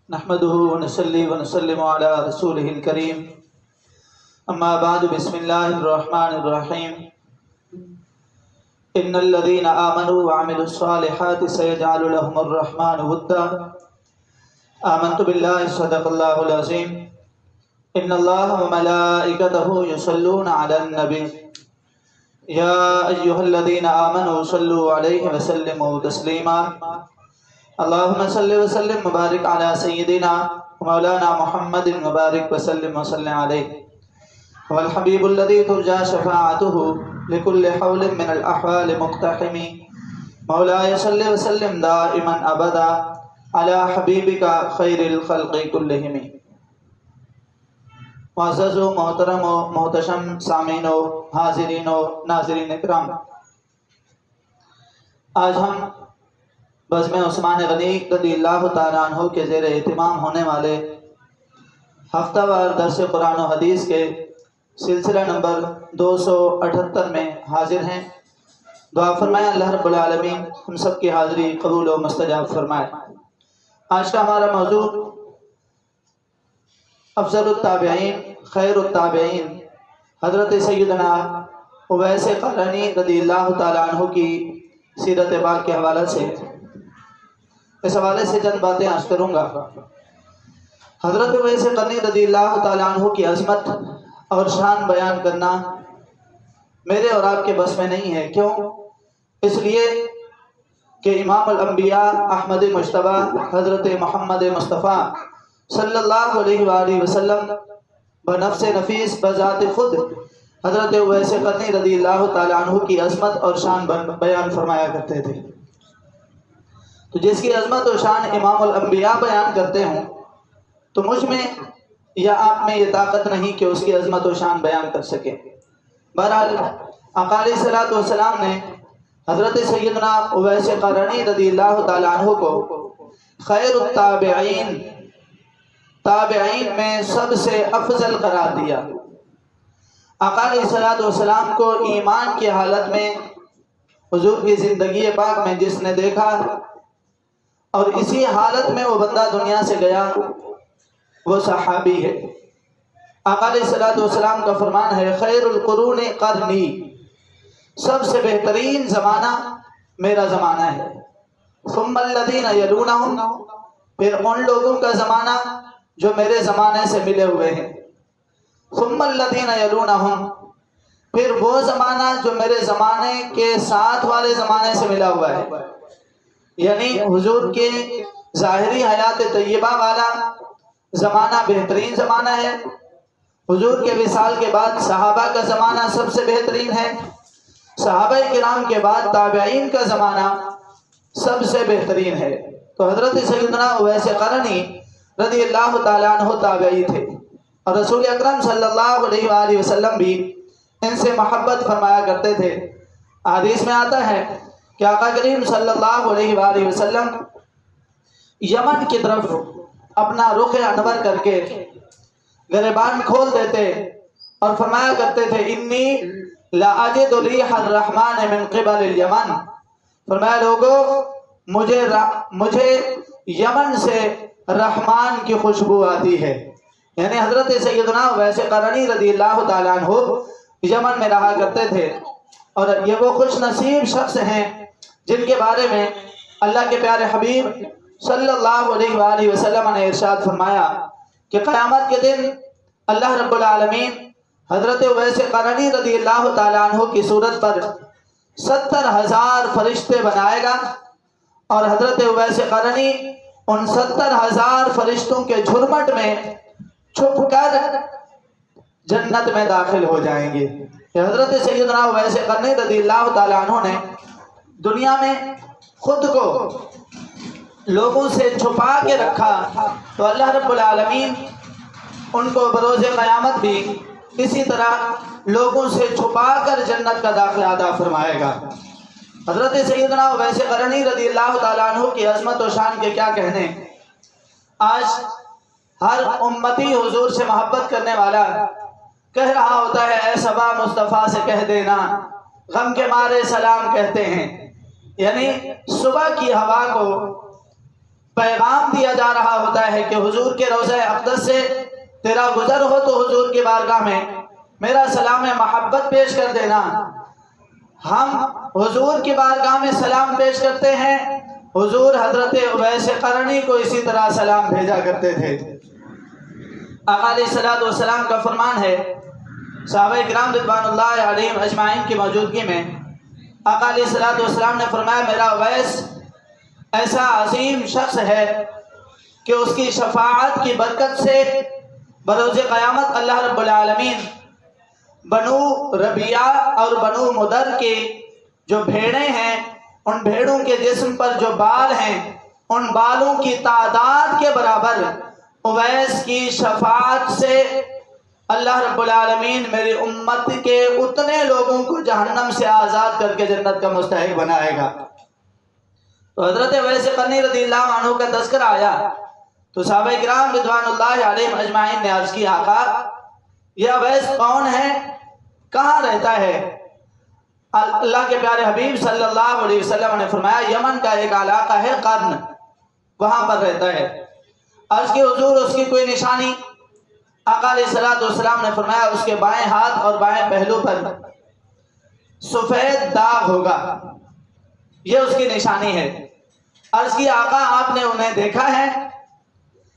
نحمده ونصلي ونسلم على رسوله الكريم اما بعد بسم الله الرحمن الرحيم ان الذين آمنوا وعملوا الصالحات سيجعل لهم الرحمن ودا آمنت بالله صدق الله العظيم ان الله وملائكته يصلون على النبي يا ايها الذين آمنوا صلوا عليه وسلموا تسليما اللهم صل وسلم مبارک علی سیدنا مولانا محمد مبارک وسلم وصلی علیہ والحبیب الذی ترجى شفاعته لكل حول من الاحوال مقتحم مولاي صل وسلم دائما ابدا على حبیبک خیر الخلق كلهم۔ معزز و محترم و محتشم سامعین و حاضرین و ناظرین اکرام، آج ہم بزم عثمان غنی رضی اللہ تعالیٰ عنہ کے زیر اہتمام ہونے والے ہفتہ وار درس قرآن و حدیث کے سلسلہ نمبر 278 میں حاضر ہیں۔ دعا فرمائیں اللہ رب العالمین ہم سب کی حاضری قبول و مستجاب فرمائے۔ آج کا ہمارا موضوع افضل التابعین خیر التابعین حضرت سیدنا اویس قرنی رضی اللہ تعالیٰ عنہ کی سیرت پاک کے حوالے سے اس حوالے سے چند باتیں عرض کروں گا۔ حضرت اویس قرنی رضی اللہ تعالیٰ عنہ کی عظمت اور شان بیان کرنا میرے اور آپ کے بس میں نہیں ہے۔ کیوں؟ اس لیے کہ امام الانبیاء احمد مجتبیٰ حضرت محمد مصطفیٰ صلی اللہ علیہ وآلہ وسلم بنفس نفیس بذات خود حضرت اویس قرنی رضی اللہ تعالیٰ عنہ کی عظمت اور شان بیان فرمایا کرتے تھے۔ تو جس کی عظمت و شان امام الانبیاء بیان کرتے ہوں تو مجھ میں یا آپ میں یہ طاقت نہیں کہ اس کی عظمت و شان بیان کر سکے۔ بہرحال آقا علیہ الصلوۃ والسلام نے حضرت سیدنا اویس قرنی رضی اللہ تعالیٰ عنہ کو خیر التابعین تابعین میں سب سے افضل قرار دیا۔ آقا علیہ الصلوۃ والسلام کو ایمان کی حالت میں حضور کی زندگی پاک میں جس نے دیکھا اور اسی حالت میں وہ بندہ دنیا سے گیا وہ صحابی ہے۔ آقا علیہ الصلوۃ والسلام کا فرمان ہے خیر القرون قرنی، سب سے بہترین زمانہ میرا زمانہ ہے، ثم الذین یلونہم، پھر ان لوگوں کا زمانہ جو میرے زمانے سے ملے ہوئے ہیں، ثم الذین یلونہم، پھر وہ زمانہ جو میرے زمانے کے ساتھ والے زمانے سے ملا ہوا ہے، یعنی حضور کے ظاہری حیات طیبہ والا زمانہ بہترین زمانہ ہے۔ حضور کے وصال کے بعد صحابہ کا زمانہ سب سے بہترین ہے، صحابہ کرام کے بعد تابعین کا زمانہ سب سے بہترین ہے۔ تو حضرت سیدنا اویس قرنی رضی اللہ تعالیٰ عنہ تابعی تھے اور رسول اکرم صلی اللہ علیہ وآلہ وسلم بھی ان سے محبت فرمایا کرتے تھے۔ حدیث میں آتا ہے کہ آقا کریم صلی اللہ علیہ وآلہ وسلم یمن کی طرف اپنا رخ انور کر کے گریبان کھول دیتے اور فرمایا کرتے تھے انی لاجد ریح الرحمن من قبل الیمن، فرمایا لوگو مجھے یمن سے رحمان کی خوشبو آتی ہے۔ یعنی حضرت سیدنا اویس قرنی رضی اللہ تعالیٰ عنہ یمن میں رہا کرتے تھے اور یہ وہ خوش نصیب شخص ہیں جن کے بارے میں اللہ کے پیارے حبیب صلی اللہ علیہ وآلہ وسلم نے ارشاد فرمایا کہ قیامت کے دن اللہ رب العالمین حضرت اویس قرنی رضی اللہ تعالیٰ عنہ کی صورت پر 70,000 فرشتے بنائے گا اور حضرت اویس قرنی ان 70,000 فرشتوں کے جھرمٹ میں چھپ کر جنت میں داخل ہو جائیں گے۔ کہ حضرت سیدنا اویس قرنی رضی اللہ تعالیٰ عنہ نے دنیا میں خود کو لوگوں سے چھپا کے رکھا تو اللہ رب العالمین ان کو بروز قیامت بھی اسی طرح لوگوں سے چھپا کر جنت کا داخلہ عطا فرمائے گا۔ حضرت سیدنا اویس قرنی رضی اللہ تعالیٰ عنہ کی عظمت و شان کے کیا کہنے۔ آج ہر امتی حضور سے محبت کرنے والا کہہ رہا ہوتا ہے اے صبا مصطفیٰ سے کہہ دینا غم کے مارے سلام کہتے ہیں، یعنی صبح کی ہوا کو پیغام دیا جا رہا ہوتا ہے کہ حضور کے روضہ اقدس سے تیرا گزر ہو تو حضور کی بارگاہ میں میرا سلام محبت پیش کر دینا۔ ہم حضور کی بارگاہ میں سلام پیش کرتے ہیں، حضور حضرت اویس قرنی کو اسی طرح سلام بھیجا کرتے تھے۔ آقا علیہ الصلوۃ والسلام کا فرمان ہے، صحابہ کرام رضوان اللہ علیہم اجمعین کی موجودگی میں آقا علیہ الصلوۃ والسلام نے فرمایا میرا اویس ایسا عظیم شخص ہے کہ اس کی شفاعت کی برکت سے بروز قیامت اللہ رب العالمین بنو ربیعہ اور بنو مدر کی جو بھیڑیں ہیں ان بھیڑوں کے جسم پر جو بال ہیں ان بالوں کی تعداد کے برابر اویس کی شفاعت سے اللہ رب العالمین میری امت کے اتنے لوگوں کو جہنم سے آزاد کر کے جنت کا مستحق بنائے گا۔ تو حضرت اویس قرنی رضی اللہ عنہ کا تذکرہ آیا تو صحابہ کرام رضوان اللہ علیہم اجمعین نے عرض کی آقا یہ اویس کون ہے، کہاں رہتا ہے؟ اللہ کے پیارے حبیب صلی اللہ علیہ وسلم نے فرمایا یمن کا ایک علاقہ ہے قرن، وہاں پر رہتا ہے۔ عرض کی حضور اس کی کوئی نشانی؟ آقا علیہ الصلوۃ والسلام نے فرمایا اس کے بائیں ہاتھ اور بائیں پہلو پر سفید داغ ہوگا، یہ اس کی نشانی ہے۔ عرض کی آقا آپ نے انہیں دیکھا ہے؟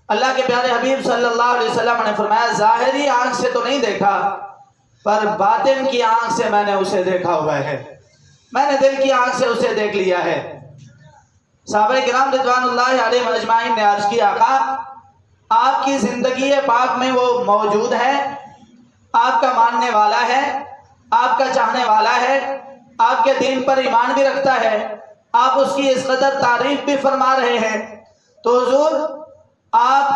اللہ کے پیارے حبیب صلی اللہ علیہ وسلم نے فرمایا ظاہری آنکھ سے تو نہیں دیکھا پر باطن کی آنکھ سے میں نے اسے دیکھا ہوا ہے، میں نے دل کی آنکھ سے اسے دیکھ لیا ہے۔ صحابہ کرام رضوان اللہ علیہم اجمعین نے عرض کی آقا آپ کی زندگی پاک میں وہ موجود ہے، آپ کا ماننے والا ہے، آپ کا چاہنے والا ہے، آپ کے دین پر ایمان بھی رکھتا ہے، آپ اس کی اس قدر تعریف بھی فرما رہے ہیں، تو حضور آپ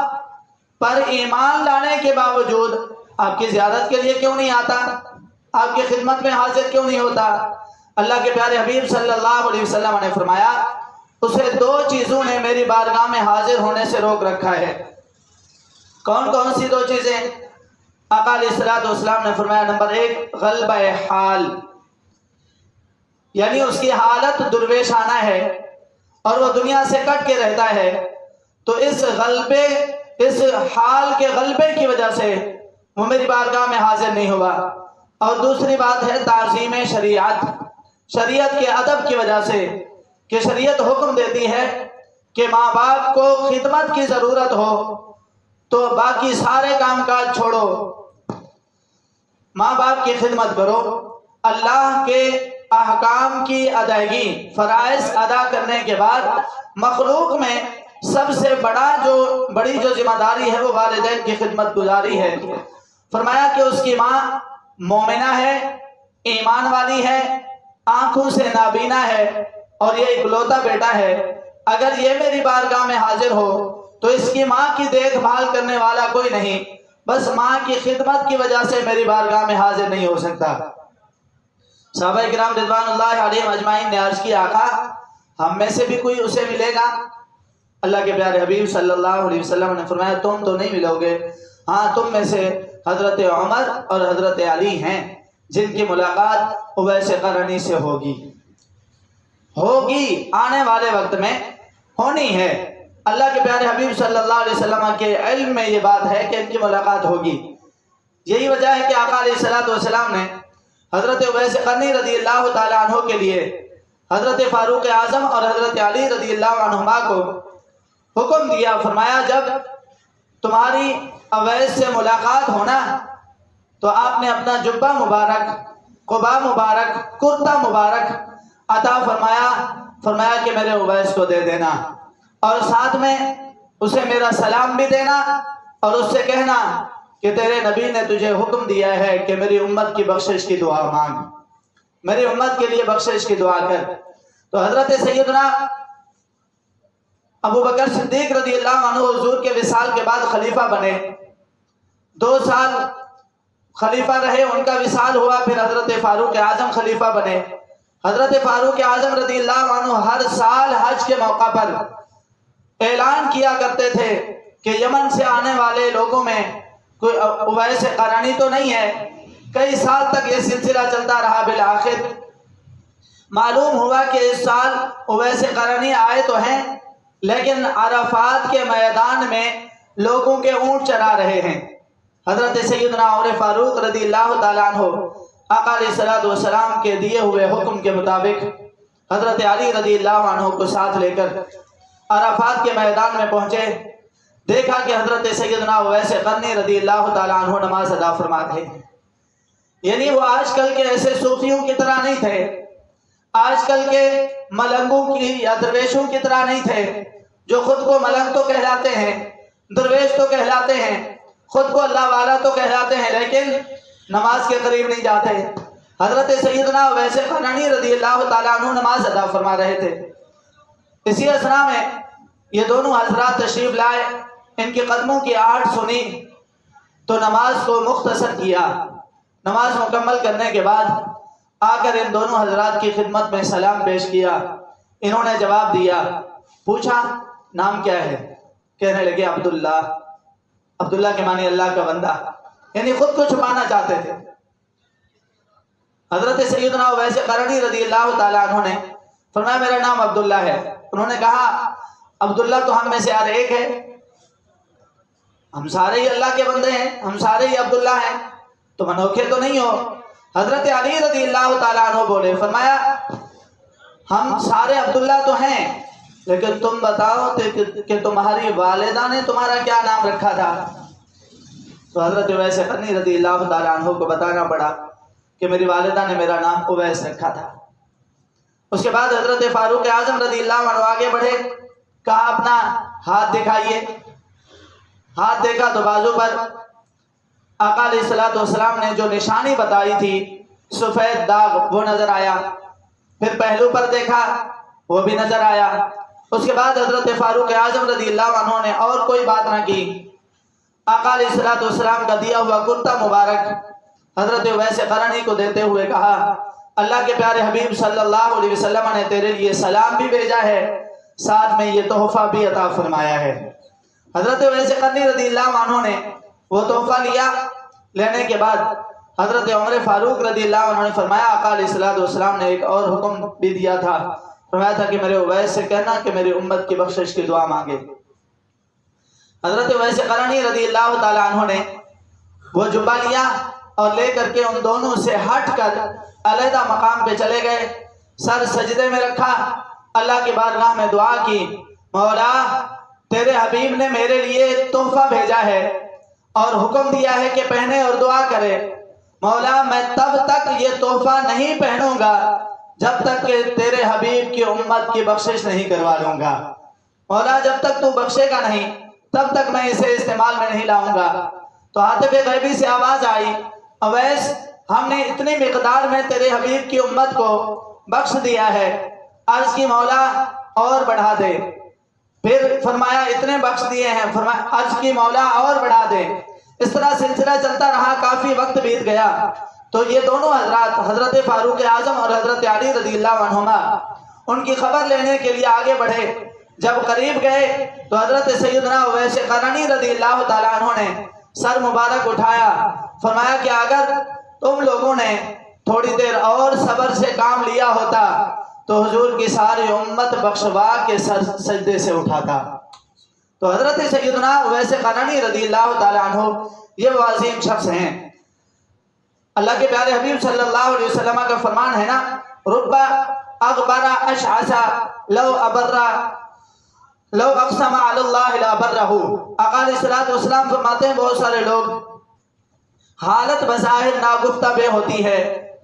پر ایمان لانے کے باوجود آپ کی زیارت کے لیے کیوں نہیں آتا، آپ کی خدمت میں حاضر کیوں نہیں ہوتا؟ اللہ کے پیارے حبیب صلی اللہ علیہ وسلم نے فرمایا اسے دو چیزوں نے میری بارگاہ میں حاضر ہونے سے روک رکھا ہے۔ کون کون سی دو چیزیں؟ آقا علیہ الصلوۃ والسلام نے فرمایا نمبر 1 غلبہ حال، یعنی اس کی حالت درویشانہ ہے اور وہ دنیا سے کٹ کے رہتا ہے، تو اس حال کے غلبے کی وجہ سے وہ میری بارگاہ میں حاضر نہیں ہوا۔ اور دوسری بات ہے تعظیم شریعت، شریعت کے ادب کی وجہ سے کہ شریعت حکم دیتی ہے کہ ماں باپ کو خدمت کی ضرورت ہو تو باقی سارے کام کاج چھوڑو، ماں باپ کی خدمت کرو، اللہ کے احکام کی ادائیگی فرائض ادا کرنے کے بعد مخلوق میں سب سے بڑی جو ذمہ داری ہے وہ والدین کی خدمت گزاری ہے۔ فرمایا کہ اس کی ماں مومنہ ہے، ایمان والی ہے، آنکھوں سے نابینا ہے اور یہ اکلوتا بیٹا ہے، اگر یہ میری بارگاہ میں حاضر ہو تو اس کی ماں کی دیکھ بھال کرنے والا کوئی نہیں، بس ماں کی خدمت کی وجہ سے میری بارگاہ میں حاضر نہیں ہو سکتا۔ صحابہ کرام رضوان اللہ علیہم اجمعین نے عرض کی آقا ہم میں سے بھی کوئی اسے ملے گا؟ اللہ کے پیارے حبیب صلی اللہ علیہ وسلم نے فرمایا تم تو نہیں ملو گے، ہاں تم میں سے حضرت عمر اور حضرت علی ہیں جن کی ملاقات اویس قرنی سے ہوگی آنے والے وقت میں ہونی ہے۔ اللہ کے پیارے حبیب صلی اللہ علیہ وسلم کے علم میں یہ بات ہے کہ ان کی ملاقات ہوگی۔ یہی وجہ ہے کہ آقا علیہ الصلوۃ والسلام نے حضرت اویس قرنی رضی اللہ تعالیٰ عنہ کے لیے حضرت فاروق اعظم اور حضرت علی رضی اللہ عنہما کو حکم دیا، فرمایا جب تمہاری اویس سے ملاقات ہونا تو آپ نے اپنا جبہ مبارک، قبا مبارک، کرتا مبارک عطا فرمایا کہ میرے اویس کو دے دینا اور ساتھ میں اسے میرا سلام بھی دینا اور اس سے کہنا کہ تیرے نبی نے تجھے حکم دیا ہے کہ میری امت کی بخشش کی دعا مانگ، میری امت کے لیے بخشش کی دعا کر۔ تو حضرت سیدنا ابو بکر صدیق رضی اللہ عنہ حضور کے وصال کے بعد خلیفہ بنے، 2 سال خلیفہ رہے، ان کا وصال ہوا، پھر حضرت فاروق اعظم خلیفہ بنے۔ حضرت فاروق اعظم رضی اللہ عنہ ہر سال حج کے موقع پر اعلان کیا کرتے تھے کہ یمن سے آنے والے لوگوں میں کوئی اویس قرنی تو نہیں ہے۔ کئی سال تک یہ سلسلہ چلتا رہا، بالآخر معلوم ہوا کہ اس سال اویس قرنی آئے تو ہیں لیکن عرفات کے میدان میں لوگوں کے اونٹ چرا رہے ہیں۔ حضرت سیدنا عمر فاروق رضی اللہ تعالیٰ عنہ آقا علیہ الصلوۃ والسلام کے دیے ہوئے حکم کے مطابق حضرت علی رضی اللہ عنہ کو ساتھ لے کر عرفات کے میدان میں پہنچے۔ دیکھا کہ حضرت سیدنا اویس قرنی رضی اللہ تعالیٰ عنہ نماز ادا فرما رہے ہیں۔ یعنی وہ آج کل کے ایسے صوفیوں کی طرح نہیں تھے، آج کل کے ملنگوں کی یا درویشوں کی طرح نہیں تھے، جو خود کو ملنگ تو کہلاتے ہیں، درویش تو کہلاتے ہیں، خود کو اللہ والا تو کہلاتے ہیں، لیکن نماز کے قریب نہیں جاتے۔ حضرت سیدنا اویس قرنی رضی اللہ تعالیٰ عنہ نماز ادا فرما رہے تھے۔ اسی اثناء میں یہ دونوں حضرات تشریف لائے، ان کے قدموں کی آہٹ سنی تو نماز کو مختصر کیا۔ نماز مکمل کرنے کے بعد آ کر ان دونوں حضرات کی خدمت میں سلام پیش کیا۔ انہوں نے جواب دیا، پوچھا نام کیا ہے؟ کہنے لگے عبداللہ۔ عبداللہ کے معنی اللہ کا بندہ، یعنی خود کو چھپانا چاہتے تھے۔ حضرت سیدنا اویس قرنی رضی اللہ تعالیٰ عنہ نے فرمایا میرا نام عبداللہ ہے۔ انہوں نے کہا عبداللہ تو ہم میں سے ہر ایک ہے، ہم سارے ہی اللہ کے بندے ہیں، ہم سارے ہی عبداللہ ہیں، تم انوکھے تو نہیں ہو۔ حضرت علی رضی اللہ تعالیٰ عنہ بولے، فرمایا ہم سارے عبداللہ تو ہیں، لیکن تم بتاؤ کہ تمہاری والدہ نے تمہارا کیا نام رکھا تھا؟ تو حضرت اویس قرنی رضی اللہ تعالیٰ عنہ کو بتانا پڑا کہ میری والدہ نے میرا نام اویس رکھا تھا۔ اس کے بعد حضرت فاروق اعظم رضی اللہ عنہ آگے بڑھے، کہا اپنا ہاتھ دکھائیے۔ ہاتھ دیکھا تو بازو پر آقا علیہ الصلوۃ والسلام نے جو نشانی بتائی تھی سفید داغ وہ نظر آیا، پھر پہلو پر دیکھا وہ بھی نظر آیا۔ اس کے بعد حضرت فاروق اعظم رضی اللہ عنہ نے اور کوئی بات نہ کی، آقا علیہ الصلوۃ والسلام کا دیا ہوا کرتا مبارک حضرت اویس قرنی کو دیتے ہوئے کہا اللہ کے پیارے حبیب صلی اللہ علیہ وسلم نے تیرے لیے سلام بھی بھیجا ہے، ساتھ میں یہ تحفہ بھی عطا فرمایا ہے۔ حضرت اویس قرنی رضی اللہ عنہ نے وہ تحفہ لیا۔ لینے کے بعد حضرت عمر فاروق رضی اللہ عنہ نے فرمایا آقا علیہ الصلوۃ والسلام نے ایک اور حکم بھی دیا تھا، فرمایا تھا کہ میرے اویس سے کہنا کہ میری امت کی بخشش کی دعا مانگے۔ حضرت اویس قرنی رضی اللہ تعالیٰ عنہ نے وہ جبہ لیا اور لے کر کے ان دونوں سے ہٹ کر علیحدہ مقام پہ چلے گئے، سر سجدے میں رکھا، اللہ کی بارگاہ میں دعا کی، مولا تیرے حبیب نے میرے لیے تحفہ بھیجا ہے اور حکم دیا ہے کہ پہنے اور دعا کرے، مولا میں تب تک یہ تحفہ نہیں پہنوں گا جب تک کہ تیرے حبیب کی امت کی بخشش نہیں کروا لوں گا، مولا جب تک تو بخشے گا نہیں تب تک میں اسے استعمال میں نہیں لاؤں گا۔ تو ہاتف غیبی سے آواز آئی، اویس ہم نے اتنی مقدار میں تیرے حبیب کی امت کو بخش دیا ہے، عرض کی مولا اور بڑھا دے۔ پھر فرمایا اتنے بخش دیے ہیں، فرمایا عرض کی مولا اور بڑھا دے۔ اس طرح سلسلہ چلتا رہا، کافی وقت بیت گیا تو یہ دونوں حضرات حضرت فاروق اعظم اور حضرت علی رضی اللہ عنہما ان کی خبر لینے کے لیے آگے بڑھے۔ جب قریب گئے تو حضرت سیدنا اویس قرنی رضی اللہ تعالیٰ عنہ نے سر مبارک اٹھایا، فرمایا کہ اگر تم لوگوں نے تھوڑی دیر اور صبر سے کام لیا ہوتا تو حضور کی ساری امت بخشوا کے سر سجدے سے اٹھاتا۔ تو حضرت سیدنا اویس قرنی رضی اللہ تعالیٰ عنہ یہ وہ عظیم شخص ہیں۔ اللہ کے پیارے حبیب صلی اللہ علیہ وسلم کا فرمان ہے نا، رب اغبر اشعث لو اقسم علی اللہ لابرہ۔ آقا علیہ الصلوۃ والسلام فرماتے ہیں بہت سارے لوگ حالت بظاہر ناگفتہ بے ہوتی ہے،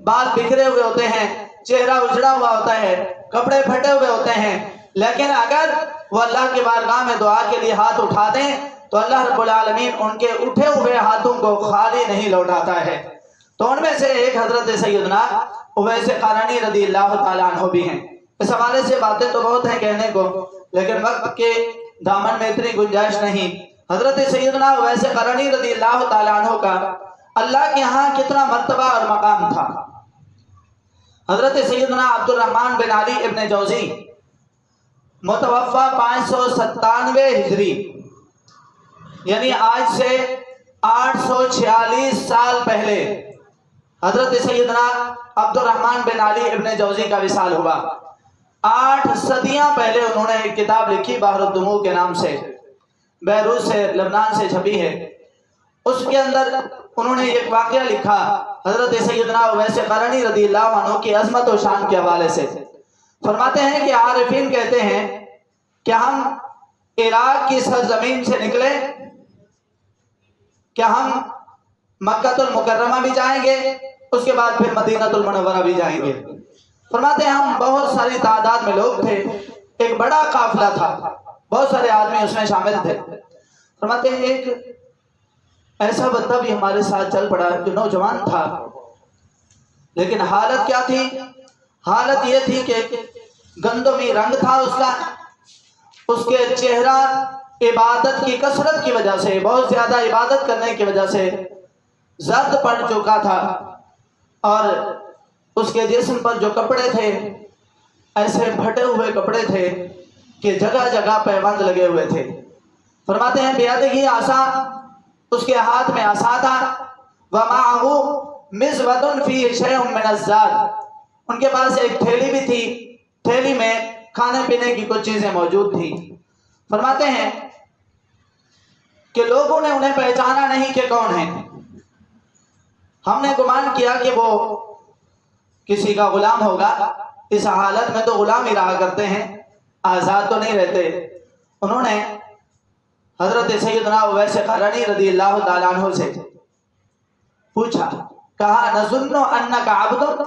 بال بکھرے ہوئے ہوتے ہیں، چہرہ اجڑا ہوا ہوتا ہے، کپڑے پھٹے ہوئے ہوتے ہیں، لیکن اگر وہ اللہ کی بارگاہ میں دعا کے لیے ہاتھ اٹھا دیں تو اللہ رب العالمین ان کے اٹھے ہوئے ہاتھوں کو خالی نہیں لوٹاتا ہے۔ تو ان میں سے ایک حضرت سیدنا اویس قرنی رضی اللہ تعالیٰ عنہ بھی ہیں۔ اس حوالے سے باتیں تو بہت ہیں کہنے کو، لیکن وقت کے دامن میں اتنی گنجائش نہیں۔ حضرت سیدنا اویس قرنی رضی اللہ تعالیٰ عنہ کا اللہ کے ہاں کتنا مرتبہ اور مقام تھا۔ حضرت سیدنا عبد الرحمن بن علی ابن جوزی متوفہ 597 ہجری، یعنی آج سے 846 سال پہلے حضرت سیدنا عبد الرحمن بن علی ابن جوزی کا وصال ہوا۔ 8 صدیاں پہلے انہوں نے ایک کتاب لکھی بحر الدموع کے نام سے، بیروت سے لبنان سے چھپی ہے۔ اس کے اندر انہوں نے ایک واقعہ لکھا حضرت سیدنا اویس قرنی رضی اللہ عنہ کی عظمت و شان کے حوالے سے۔ فرماتے ہیں کہ عارفین کہتے ہیں کہ ہم عراق کی سرزمین سے نکلے، کہ ہم مکہ المکرمہ بھی جائیں گے، اس کے بعد پھر مدینہ المنورہ بھی جائیں گے۔ فرماتے ہیں ہم بہت ساری تعداد میں لوگ تھے، ایک بڑا قافلہ تھا، بہت سارے آدمی اس میں شامل تھے۔ فرماتے ہیں ایک ایسا بندہ بھی ہمارے ساتھ چل پڑا جو نوجوان تھا، لیکن حالت کیا تھی؟ حالت یہ تھی کہ گندمی رنگ تھا اس کا، اس کے چہرہ عبادت کی کثرت کی وجہ سے، بہت زیادہ عبادت کرنے کی وجہ سے زرد پڑ چکا تھا، اور اس کے جسم پر جو کپڑے تھے ایسے پھٹے ہوئے کپڑے تھے کہ جگہ جگہ پیبند لگے ہوئے تھے۔ فرماتے ہیں بیادگی عصا، اس کے ہاتھ میں عصا تھا، وَمَعَهُ مِزْوَةٌ فِيهِ شَيْءٌ مِّنَ الزَّادِ، ان کے پاس ایک تھیلی بھی تھی، تھیلی میں کھانے پینے کی کچھ چیزیں موجود تھی۔ فرماتے ہیں کہ لوگوں نے انہیں پہچانا نہیں کہ کون ہیں۔ ہم نے گمان کیا کہ وہ کسی کا غلام ہوگا، اس حالت میں تو غلام ہی رہا کرتے ہیں، آزاد تو نہیں رہتے۔ انہوں نے حضرت سیدنا اویس قرنی رضی اللہ تعالیٰ عنہ سے پوچھا، کہا نظن انک عبد،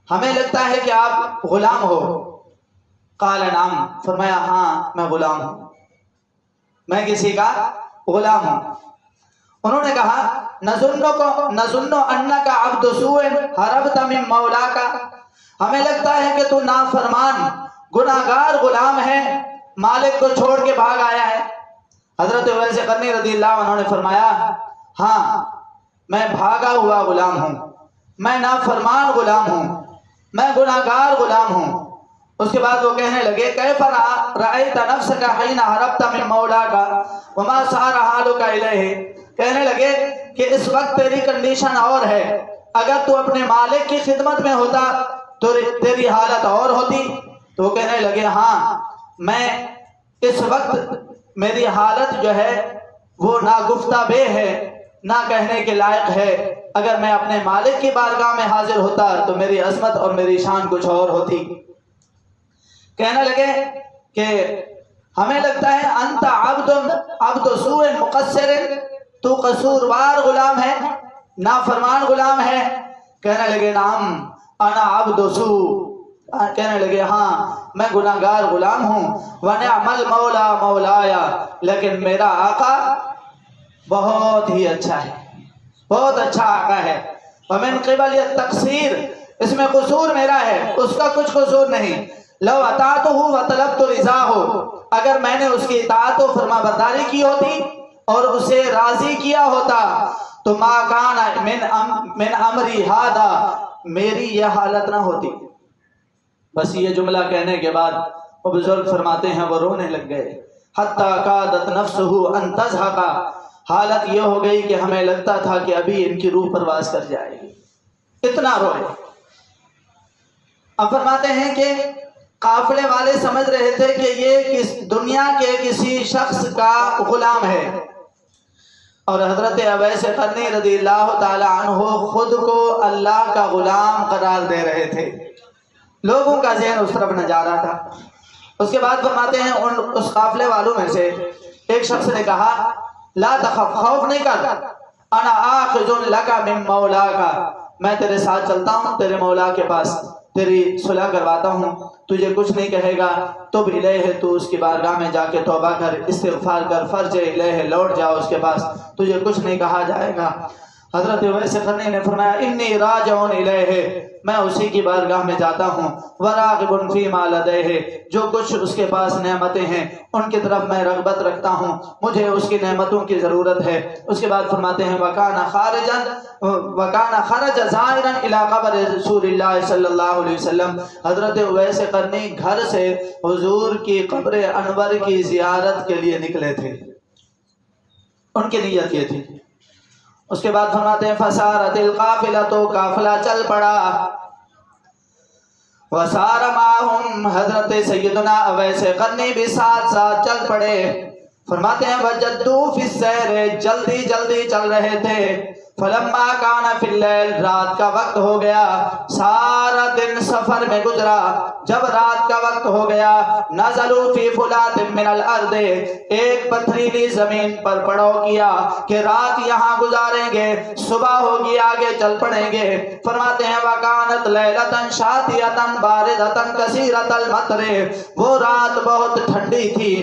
ہمیں لگتا ہے کہ آپ غلام ہو۔ قال نعم، فرمایا ہاں میں غلام ہوں، میں کسی کا غلام ہوں۔ انہوں نے کہا نظن انک عبد سوء ہربت من مولاک، ہمیں لگتا ہے کہ تو نافرمان گناہگار غلام ہے، مالک کو چھوڑ کے بھاگ آیا ہے۔ حضرت اویس قرنی رضی اللہ عنہ نے فرمایا ہاں میں بھاگا ہوا غلام ہوں، میں نافرمان غلام ہوں، میں گناہگار غلام ہوں۔ اس کے بعد وہ کہنے لگے کیف رأیت نفسک حین ہربت من مولاک وما صار حالک الیہ، کہنے لگے کہ اس وقت تیری کنڈیشن اور ہے، اگر تو اپنے مالک کی خدمت میں ہوتا تو تیری حالت اور ہوتی۔ تو وہ کہنے لگے ہاں میں اس وقت میری حالت جو ہے وہ نہ گفتہ بے ہے، نہ کہنے کے لائق ہے، اگر میں اپنے مالک کی بارگاہ میں حاضر ہوتا تو میری عظمت اور میری شان کچھ اور ہوتی۔ کہنے لگے کہ ہمیں لگتا ہے انت عبد سوء مقصر، تو قصوروار غلام ہے، نافرمان غلام ہے۔ کہنے لگے نعم انا عبد سوء، کہنے لگے ہاں میں گناہگار غلام ہوں، ونعم المولا مولایا، لیکن میرا آقا بہت ہی اچھا ہے، بہت اچھا آقا ہے۔ ومن قبل التقصیر، اس میں قصور میرا ہے، اس کا کچھ قصور نہیں۔ لو اطاعتہ وطلبت رضاہ، اگر میں نے اس کی اطاعت و فرما برداری کی ہوتی اور اسے راضی کیا ہوتا تو ما کان من امری ھذا، میری یہ حالت نہ ہوتی۔ بس یہ جملہ کہنے کے بعد وہ بزرگ فرماتے ہیں وہ رونے لگ گئے، حتی کادت نفسہ ان تضحک، حالت یہ ہو گئی کہ ہمیں لگتا تھا کہ ابھی ان کی روح پرواز کر جائے گی، اتنا روئے۔ اب فرماتے ہیں کہ قافلے والے سمجھ رہے تھے کہ یہ دنیا کے کسی شخص کا غلام ہے، اور حضرت اویس قرنی رضی اللہ تعالی عنہ خود کو اللہ کا غلام قرار دے رہے تھے۔ لوگوں کا ذہن اس طرف نہ جا رہا تھا۔ اس کے بعد فرماتے ہیں اس قافلے والوں میں سے ایک شخص نے کہا لا تخف، خوف نہیں کر، انا آخذ لک من مولاک، میں تیرے ساتھ چلتا ہوں تیرے مولا کے پاس، تیری صلح کرواتا ہوں، تجھے کچھ نہیں کہے گا، تب الیہ، تو اس کی بارگاہ میں جا کے توبہ کر، استغفار کر، فرج الیہ، لوٹ جاؤ اس کے پاس، تجھے کچھ نہیں کہا جائے گا۔ حضرت اویس قرنی نے فرمایا انی راجع الیہ، میں اسی کی بارگاہ میں جاتا ہوں، وراغب فیما لدیہ، جو کچھ اس کے پاس نعمتیں ہیں ان کی طرف میں رغبت رکھتا ہوں، مجھے اس کی نعمتوں کی ضرورت ہے۔ اس کے بعد فرماتے ہیں وَكَانَ خَرَجَ زَائِرًا إِلَىٰ قَبْرِ رسول اللہ صلی اللہ علیہ وسلم، حضرت اویس قرنی گھر سے حضور کی قبر انور کی زیارت کے لیے نکلے تھے، ان کی نیت یہ تھی۔ اس کے بعد فرماتے ہیں فَسَارَتِ الْقَافِلَةُ، قافلہ چل پڑا، وسار معہم، حضرت سیدنا اویس قرنی بھی ساتھ ساتھ چل پڑے۔ فرماتے ہیں وجدو فی السیر، جلدی جلدی چل رہے تھے۔ فلما کان فی اللیل، رات کا وقت ہو گیا، سارا دن سفر میں گزرا، جب رات کا وقت ہو گیا نزلوا فی فلات من الارض، ایک پتھریلی زمین پر پڑاؤ کیا کہ رات یہاں گزاریں گے، صبح ہوگی آگے چل پڑیں گے۔ فرماتے ہیں وکانت لیلۃ شاتیۃ باردۃ کثیرۃ المطر، وہ رات بہت ٹھنڈی تھی،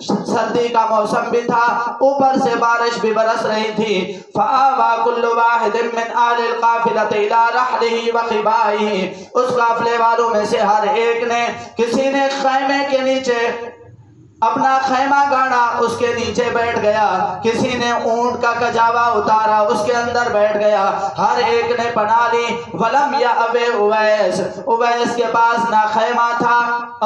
سردی کا موسم بھی تھا، اوپر سے بارش بھی برس رہی تھی۔ فآوى كل واحد من آل القافلة إلى رحله وخبائه، اس قافلے والوں میں سے ہر ایک نے، کسی نے خیمے کے نیچے اپنا خیمہ گاڑا، اس کے نیچے بیٹھ گیا، کسی نے اونٹ کا کجاوا اتارا، اس کے اندر بیٹھ گیا، ہر ایک نے پناہ لی۔ ولم یأب اویس، اویس کے پاس نہ خیمہ تھا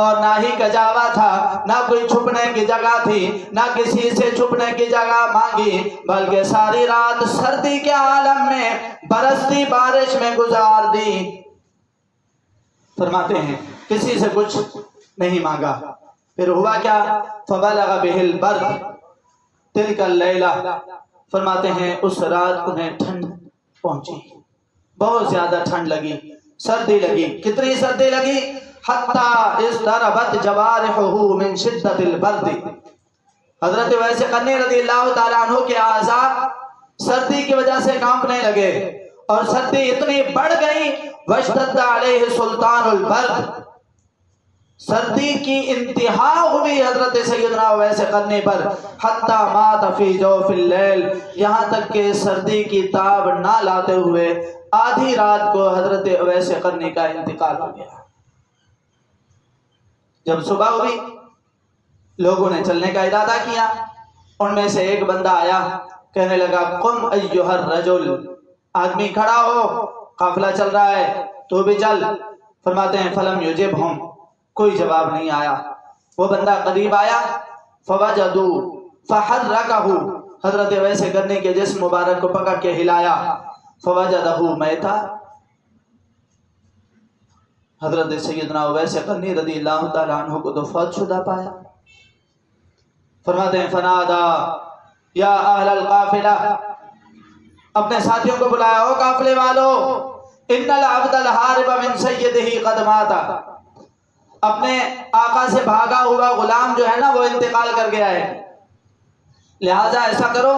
اور نہ ہی کجاوا تھا، نہ کوئی چھپنے کی جگہ تھی، نہ کسی سے چھپنے کی جگہ مانگی، بلکہ ساری رات سردی کے عالم میں برستی بارش میں گزار دی۔ فرماتے ہیں کسی سے کچھ نہیں مانگا۔ پھر ہوا کیا؟ فبلغ به البرد تلک اللیلہ، فرماتے ہیں اس رات انہیں ٹھنڈ پہنچی، بہت زیادہ ٹھنڈ لگی، سردی لگی۔ کتنی سردی لگی؟ حتی اضطربت جوارحہ من شدت البرد، حضرت اویس قرنی رضی اللہ تعالیٰ عنہ کے اعضاء سردی کی وجہ سے کانپنے لگے، اور سردی اتنی بڑھ گئی واشتد علیہ سلطان البرد، سردی کی انتہا ہوئی حضرت سیدنا اویس قرنی پر، حتی مات فی جوف اللیل، یہاں تک کہ سردی کی تاب نہ لاتے ہوئے آدھی رات کو حضرت اویس قرنی کا انتقال ہو گیا۔ جب صبح ہوئی لوگوں نے چلنے کا ارادہ کیا، ان میں سے ایک بندہ آیا، کہنے لگا قم ایھا الرجل، آدمی کھڑا ہو، قافلہ چل رہا ہے تو بھی چل۔ فرماتے ہیں فلم یجبہم، کوئی جواب نہیں آیا۔ وہ بندہ قریب آیا، فوجدوا فحرکہ، حضرت اویس قرنی کے جسم مبارک کو پکڑ کے ہلایا، فوجدہ میتا، حضرت سیدنا اویس قرنی رضی اللہ تعالیٰ عنہ کو تو فوت شدہ پایا۔ فرماتے ہیں فنادا یا اہل القافلہ، اپنے ساتھیوں کو بلایا، او قافلے والو، ان العبد الحارب من سیدہ قد ماتا، اپنے آقا سے بھاگا ہوا غلام جو ہے نا وہ انتقال کر گیا ہے، لہٰذا ایسا کرو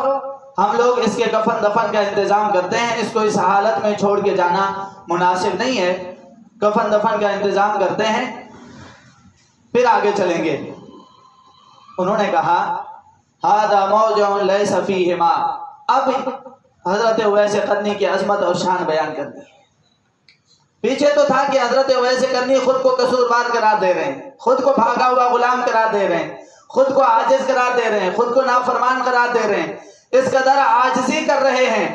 ہم لوگ اس کے کفن دفن کا انتظام کرتے ہیں، اس کو اس حالت میں چھوڑ کے جانا مناسب نہیں ہے، کفن دفن کا انتظام کرتے ہیں پھر آگے چلیں گے۔ انہوں نے کہا ھذا موضع لیس فیہ ماء، اب حضرت اویس قرنی کی عظمت اور شان بیان کر دی۔ پیچھے تو تھا کہ حضرت اویس قرنی خود کو قصوروار قرار دے رہے ہیں، خود کو بھاگا ہوا غلام قرار دے رہے ہیں، خود کو عاجز قرار دے رہے ہیں، خود کو نافرمان قرار دے رہے ہیں، اس قدر عاجزی کر رہے ہیں۔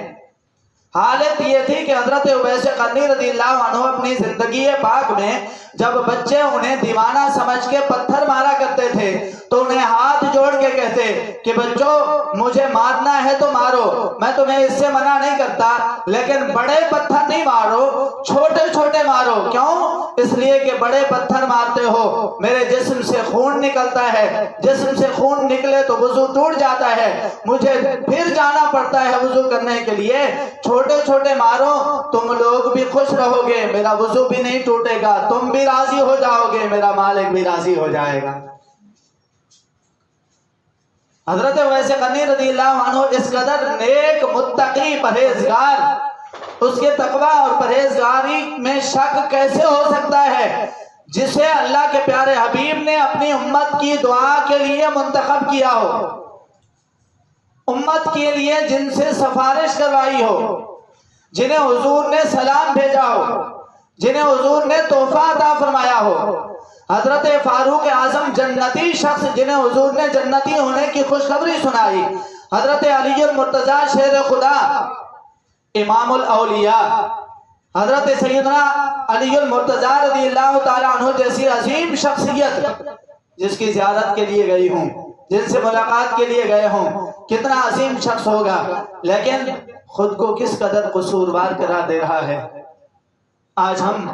حالت یہ تھی کہ حضرت اویس قرنی رضی اللہ عنہ اپنی زندگی پاک میں جب بچے انہیں دیوانہ سمجھ کے پتھر مارا کرتے تھے تو انہیں ہاتھ جوڑ کے کہتے کہ بچوں مجھے مارنا ہے تو مارو، میں تمہیں اس سے منع نہیں کرتا، لیکن بڑے پتھر نہیں مارو، چھوٹے چھوٹے مارو۔ کیوں؟ اس لیے کہ بڑے پتھر مارتے ہو میرے جسم سے خون نکلتا ہے، جسم سے خون نکلے تو وضو ٹوٹ جاتا ہے، مجھے پھر جانا پڑتا ہے وضو کرنے کے لیے، چھوٹے چھوٹے مارو، تم لوگ بھی خوش رہو گے، میرا وضو بھی نہیں ٹوٹے گا، تم بھی راضی ہو جاؤ گے، میرا مالک بھی راضی ہو جائے گا۔ حضرت اویس قرنی رضی اللہ عنہ اس قدر نیک متقی پرہیزگار، اس کے تقوی اور پرہیزگاری میں شک کیسے ہو سکتا ہے جسے اللہ کے پیارے حبیب نے اپنی امت کی دعا کے لیے منتخب کیا ہو، امت کے لیے جن سے سفارش کروائی ہو، جنہیں حضور نے سلام بھیجا ہو، جنہیں حضور نے تحفہ عطا فرمایا ہو، حضرت فاروق اعظم جنتی شخص جنہیں حضور نے جنتی ہونے کی خوشخبری سنائی، حضرت علی المرتضیٰ شیر خدا امام الاولیاء، حضرت سیدنا علی المرتضیٰ رضی اللہ تعالیٰ عنہ جیسی عظیم شخصیت جس کی زیارت کے لیے گئی ہوں، جن سے ملاقات کے لیے گئے ہوں، کتنا عظیم شخص ہوگا، لیکن خود کو کس قدر قصوروار قرار دے رہا ہے۔ آج ہم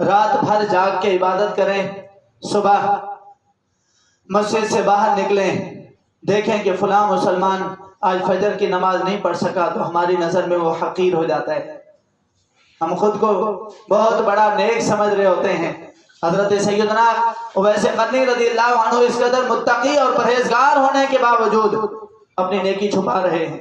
رات بھر جاگ کے عبادت کریں، صبح مسجد سے باہر نکلیں، دیکھیں کہ فلاں مسلمان آج فجر کی نماز نہیں پڑھ سکا، تو ہماری نظر میں وہ حقیر ہو جاتا ہے، ہم خود کو بہت بڑا نیک سمجھ رہے ہوتے ہیں۔ حضرت سیدنا اویس قرنی رضی اللہ عنہ اس قدر متقی اور پرہیزگار ہونے کے باوجود اپنی نیکی چھپا رہے ہیں،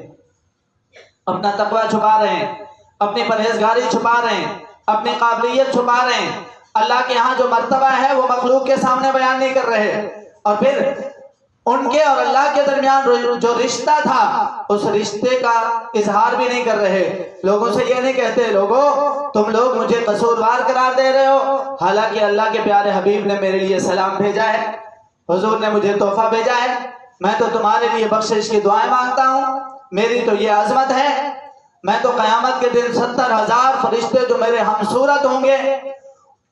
اپنا تقوی چھپا رہے ہیں، اپنی پرہیزگاری چھپا رہے ہیں، اپنی قابلیت چھپا رہے ہیں، اللہ کے ہاں جو مرتبہ ہے وہ مخلوق کے سامنے بیان نہیں کر رہے، اور پھر ان کے اور اللہ کے درمیان جو رشتہ تھا اس رشتے کا اظہار بھی نہیں کر رہے۔ لوگوں سے یہ نہیں کہتے لوگوں تم لوگ مجھے قصوروار قرار دے رہے ہو، حالانکہ اللہ کے پیارے حبیب نے میرے لیے سلام بھیجا ہے، حضور نے مجھے تحفہ بھیجا ہے، میں تو تمہارے لیے بخشش کی دعائیں مانگتا ہوں، میری تو یہ عظمت ہے، میں تو قیامت کے دن 70,000 فرشتے جو میرے ہم صورت ہوں گے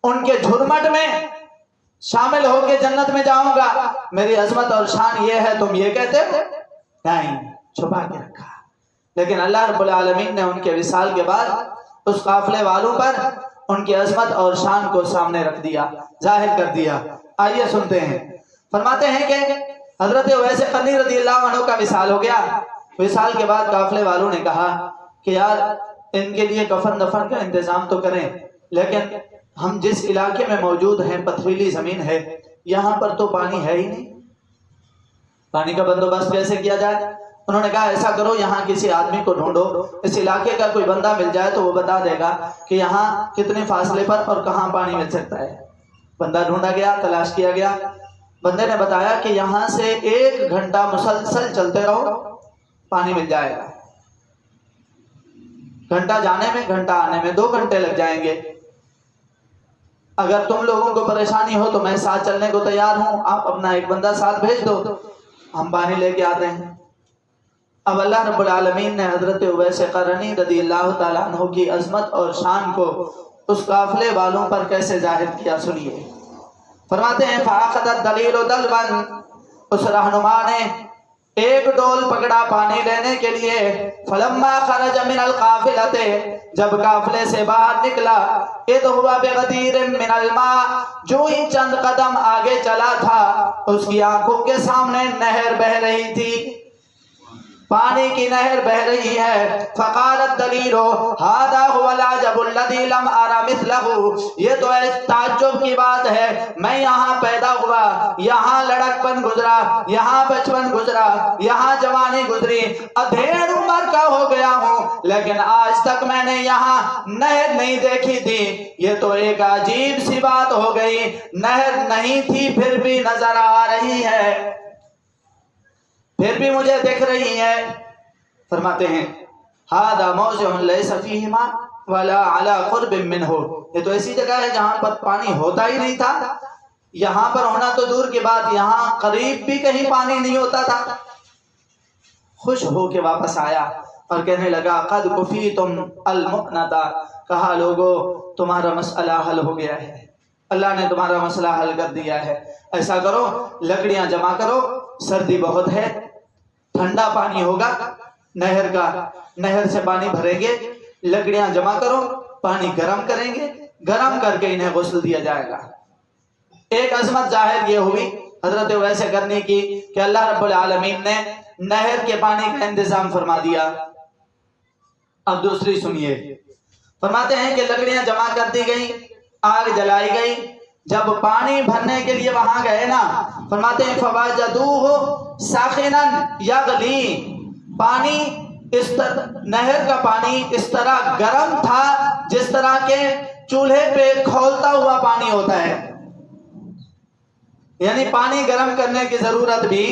ان کے جھرمٹ میں شامل ہو کے جنت میں جاؤں گا، میری عظمت اور شان یہ ہے، تم یہ کہتے ہو؟ نہیں، چھپا کے رکھا۔ لیکن اللہ رب العالمین نے ان کے وصال کے بعد اس قافلے والوں پر ان کی عظمت اور شان کو سامنے رکھ دیا، ظاہر کر دیا۔ آئیے سنتے ہیں، فرماتے ہیں کہ حضرت اویس قرنی رضی اللہ عنہ کا وصال ہو گیا، وصال کے بعد قافلے والوں نے کہا کہ یار ان کے لیے کفن دفن کا انتظام تو کریں، لیکن ہم جس علاقے میں موجود ہیں پتھریلی زمین ہے، یہاں پر تو پانی ہے ہی نہیں، پانی کا بندوبست کیسے کیا جائے؟ انہوں نے کہا ایسا کرو یہاں کسی آدمی کو ڈھونڈو، اس علاقے کا کوئی بندہ مل جائے تو وہ بتا دے گا کہ یہاں کتنے فاصلے پر اور کہاں پانی مل سکتا ہے۔ بندہ ڈھونڈا گیا، تلاش کیا گیا، بندے نے بتایا کہ یہاں سے 1 گھنٹہ مسلسل چلتے رہو پانی مل جائے گا، گھنٹہ جانے میں گھنٹہ آنے میں 2 گھنٹے لگ جائیں گے، اگر تم لوگوں کو پریشانی ہو تو میں ساتھ چلنے کو تیار ہوں، آپ اپنا ایک بندہ ساتھ بھیج دو، ہم پانی لے کے آتے ہیں۔ اب اللہ رب العالمین نے حضرت اویس قرنی رضی اللہ تعالیٰ عنہ کی عظمت اور شان کو اس قافلے والوں پر کیسے ظاہر کیا، سنیے۔ فرماتے ہیں فَأَخَذَ الدَّلِيلُ دَلْوًا، اس رہنما نے ایک ڈول پکڑا پانی لینے کے لیے، فَلَمَّا خَرَجَ مِنَ الْقَافِلَةِ، جب قافلے سے باہر نکلا، اِذْ هُوَ بِغَدِيرٍ مِّنَ الْمَاءِ، جو ہی چند قدم آگے چلا تھا اس کی آنکھوں کے سامنے نہر بہہ رہی تھی، پانی کی نہر بہہ رہی ہے۔ فقال الدلیل هذا هو العجب الذي لم ارى مثله، یہ تو تعجب کی بات ہے، میں یہاں پیدا ہوا، یہاں لڑکپن گزرا، یہاں بچپن گزرا، یہاں جوانی گزری، ادھیڑ عمر کا ہو گیا ہوں، لیکن آج تک میں نے یہاں نہر نہیں دیکھی تھی، یہ تو ایک عجیب سی بات ہو گئی، نہر نہیں تھی پھر بھی نظر آ رہی ہے، پھر بھی مجھے دکھ رہی ہے۔ فرماتے ہیں هذا موضع ليس فيه ماء ولا على قرب منه، یہ تو ایسی جگہ ہے جہاں پر پانی ہوتا ہی نہیں تھا، یہاں پر ہونا تو دور کی بات، یہاں قریب بھی کہیں پانی نہیں ہوتا تھا۔ خوش ہو کے واپس آیا اور کہنے لگا قد کفیتم المؤنۃ، کہا لوگو تمہارا مسئلہ حل ہو گیا ہے، اللہ نے تمہارا مسئلہ حل کر دیا ہے، ایسا کرو لکڑیاں جمع کرو، سردی بہت ہے، ٹھنڈا پانی ہوگا نہر کا، نہر سے پانی بھریں گے، لکڑیاں جمع کرو، پانی گرم کریں گے، گرم کر کے انہیں غسل دیا جائے گا۔ ایک عظمت ظاہر یہ ہوئی حضرت اویس قرنی کی کہ اللہ رب العالمین نے نہر کے پانی کا انتظام فرما دیا۔ اب دوسری سنیے، فرماتے ہیں کہ لکڑیاں جمع کر دی گئی، آگ جلائی گئی، جب پانی بھرنے کے لیے وہاں گئے نا، فرماتے ہیں فَوَجَدُوهُ سَاخِنًا يَغْلِي، پانی اس طرح، نہر کا پانی اس طرح گرم تھا جس طرح کے چولہے پہ کھولتا ہوا پانی ہوتا ہے، یعنی پانی گرم کرنے کی ضرورت بھی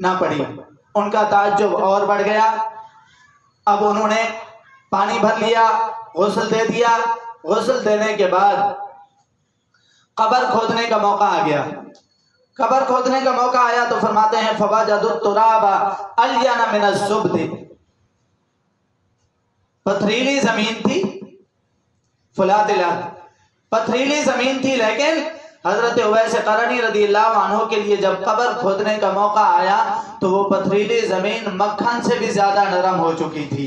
نہ پڑی۔ ان کا تعجب اور بڑھ گیا، اب انہوں نے پانی بھر لیا، غسل دے دیا، غسل دینے کے بعد قبر کھودنے کا موقع آ گیا، قبر کھودنے کا موقع آیا تو فرماتے ہیں فَوَجَدُوا التُّرَابَ أَلْيَنَ مِنَ الزُّبْدِ، پتھریلی زمین تھی، فلات الارض، پتھریلی زمین تھی، لیکن حضرت اویس قرنی رضی اللہ عنہ کے لیے جب قبر کھودنے کا موقع آیا تو وہ پتھریلی زمین مکھن سے بھی زیادہ نرم ہو چکی تھی۔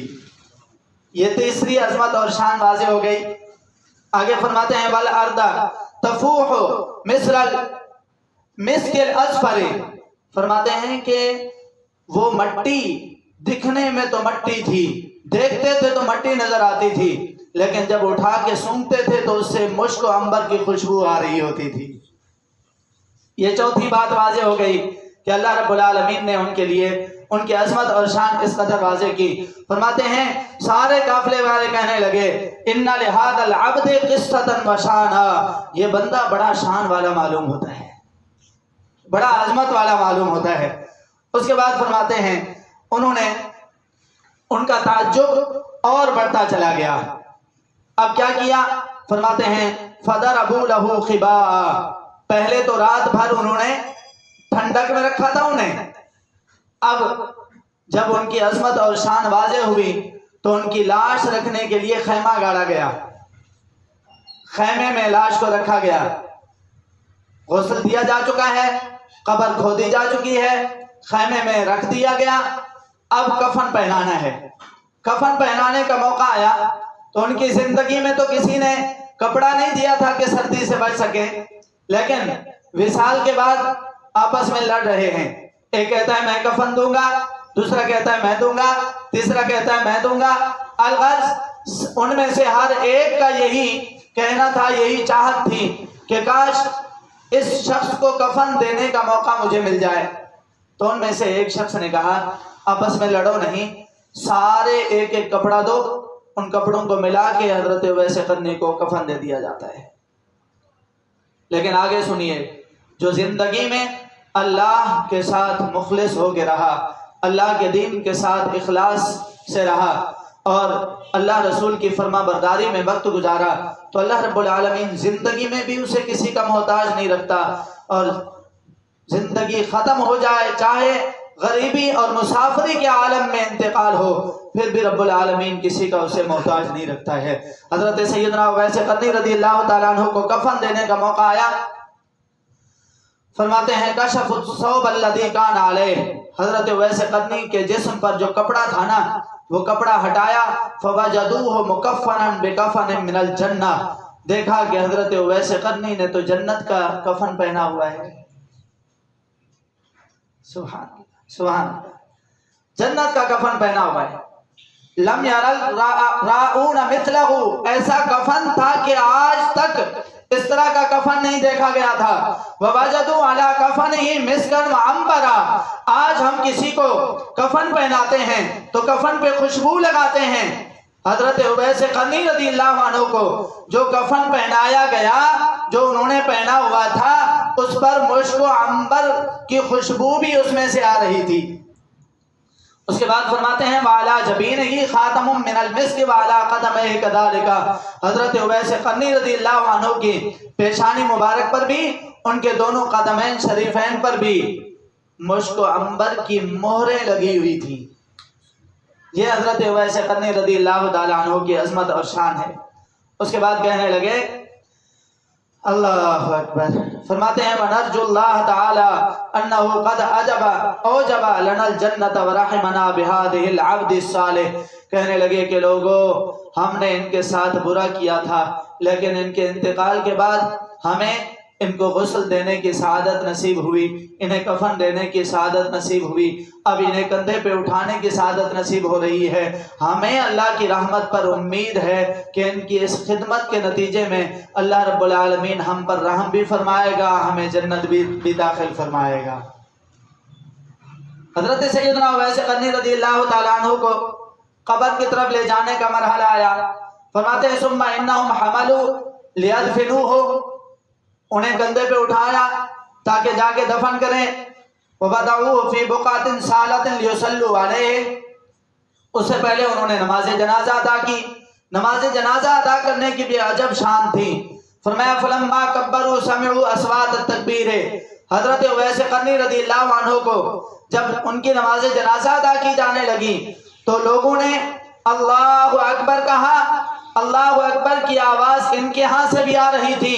یہ تیسری عظمت اور شان واضح ہو گئی۔ آگے فرماتے ہیں والارض تفوح مثل المسک الاصفر، فرماتے ہیں کہ وہ مٹی دکھنے میں تو مٹی تھی، دیکھتے تھے تو مٹی نظر آتی تھی، لیکن جب اٹھا کے سونگھتے تھے تو اس سے مشک و عنبر کی خوشبو آ رہی ہوتی تھی۔ یہ چوتھی بات واضح ہو گئی کہ اللہ رب العالمین نے ان کے لیے ان کی عظمت اور شان اس قدر واضح کی۔ فرماتے ہیں سارے قافلے والے کہنے لگے ان لہذا العبد قصۃ وشانا، یہ بندہ بڑا شان والا معلوم ہوتا ہے، بڑا عظمت والا معلوم ہوتا ہے۔ اس کے بعد فرماتے ہیں انہوں نے ان کا تعجب اور بڑھتا چلا گیا۔ اب کیا کیا؟ فرماتے ہیں فَضَرَبُوا لَهُ خِبَاءً، پہلے تو رات بھر انہوں نے ٹھنڈک میں رکھا تھا انہیں، اب جب ان کی عظمت اور شان واضح ہوئی تو ان کی لاش رکھنے کے لیے خیمہ گاڑا گیا، خیمے میں لاش کو رکھا گیا، غسل دیا جا چکا ہے، قبر کھودی جا چکی ہے، خیمے میں رکھ دیا گیا، اب کفن پہنانا ہے۔ کفن پہنانے کا موقع آیا تو ان کی زندگی میں تو کسی نے کپڑا نہیں دیا تھا کہ سردی سے بچ سکے، لیکن وصال کے بعد آپس میں لڑ رہے ہیں، ایک کہتا ہے میں کفن دوں گا، دوسرا کہتا ہے میں دوں گا، تیسرا کہتا ہے میں دوں گا۔ الغرض ان میں سے ہر ایک کا یہی کہنا تھا، یہی چاہت تھی کہ کاش اس شخص کو کفن دینے کا موقع مجھے مل جائے۔ تو ان میں سے ایک شخص نے کہا آپس میں لڑو نہیں، سارے ایک ایک کپڑا دو، ان کپڑوں کو ملا کے حضرت اویس قرنی کو کفن دے دیا جاتا ہے۔ لیکن آگے سنیے، جو زندگی میں اللہ کے ساتھ مخلص ہو کے رہا، اللہ کے دین کے ساتھ اخلاص سے رہا اور اللہ رسول کی فرما برداری میں وقت گزارا، تو اللہ رب العالمین زندگی میں بھی اسے کسی کا محتاج نہیں رکھتا، اور زندگی ختم ہو جائے، چاہے غریبی اور مسافری کے عالم میں انتقال ہو، پھر بھی رب العالمین کسی کا اسے محتاج نہیں رکھتا ہے۔ حضرت سیدنا اویس قرنی رضی اللہ تعالیٰ عنہ کو کفن دینے کا موقع آیا، فرماتے ہیں کشف الثوب الذی کان علیہ، حضرت اویس قرنی کے جسم پر جو کپڑا تھا نا وہ کپڑا ہٹایا، فوجدوہ مکفنا بکفن من الجنہ، دیکھا کہ حضرت اویس قرنی نے تو جنت کا کفن پہنا ہوا ہے۔ سبحان اللہ، سبحان اللہ، جنت کا کفن پہنا ہوا ہے۔ لم یرل راؤن مثلہ، ایسا کفن تھا کہ آج تک اس طرح کا کفن نہیں دیکھا گیا تھا۔ ووجدوا علی کفنہ مسکا وعنبرا، آج ہم کسی کو کفن پہناتے ہیں تو کفن پہ خوشبو لگاتے ہیں، حضرت اویس قرنی رضی اللہ عنہ کو جو کفن پہنایا گیا، جو انہوں نے پہنا ہوا تھا، اس پر مشک و عنبر کی خوشبو بھی اس میں سے آ رہی تھی۔ اس کے بعد فرماتے ہیں وَعَلَى جَبِينِهِ خَاتَمٌ مِّنَ الْمِسْكِ وَعَلَى قَدَمَيْهِ كَذَلِكَ، حضرت اویس قرنی رضی اللہ عنہ کی پیشانی مبارک پر بھی، ان کے دونوں قدمین شریفین پر بھی مشک و عنبر کی مہریں لگی ہوئی تھی۔ یہ حضرت اویس قرنی رضی اللہ تعالیٰ عنہ کی عظمت اور شان ہے۔ اس کے بعد کہنے لگے اللہ اکبر، فرماتے ہیں وَنَرْجُو اللَّهَ تَعَالَىٰ أَنَّهُ قَدْ أَوْجَبَ لَنَا الْجَنَّةَ وَرَحِمَنَا بِهَذِهِ الْعَبْدِ الصَّالِحِ، کہنے لگے کہ لوگو ہم نے ان کے ساتھ برا کیا تھا، لیکن ان کے انتقال کے بعد ہمیں ان کو غسل دینے کی سعادت نصیب ہوئی، انہیں کفن دینے کی سعادت نصیب ہوئی، اب انہیں کندھے پہ اٹھانے کی سعادت نصیب ہو رہی ہے۔ ہمیں اللہ کی رحمت پر امید ہے کہ ان کی اس خدمت کے نتیجے میں اللہ رب العالمین ہم پر رحم بھی فرمائے گا، ہمیں جنت بھی داخل فرمائے گا۔ حضرت سیدنا اویس قرنی رضی اللہ تعالیٰ عنہ کو قبر کی طرف لے جانے کا مرحلہ آیا، فرماتے ہیں ثم انہم حملوا لیدفنوہ، انہیں کندھے پہ اٹھایا تاکہ جا کے دفن کریں، وَبَدَعُوهُ فِي بُقْعَةٍ صَالَةٍ لِيُصَلُّوا عَلَيْهِ، اس سے پہلے انہوں نے نماز جنازہ ادا کی۔ نماز جنازہ ادا کرنے کی بھی عجب شان تھی۔ فرمایا فَلَمَّا كَبَّرُوا سَمِعُوا أَصْوَاتَ التَّكْبِيرِ، حضرت اویس قرنی رضی اللہ عنہ کو جب ان کی نماز جنازہ ادا کی جانے لگی تو لوگوں نے اللہ اکبر کہا۔ اللہ اکبر کی آواز ان کے ہاں سے بھی آ رہی تھی،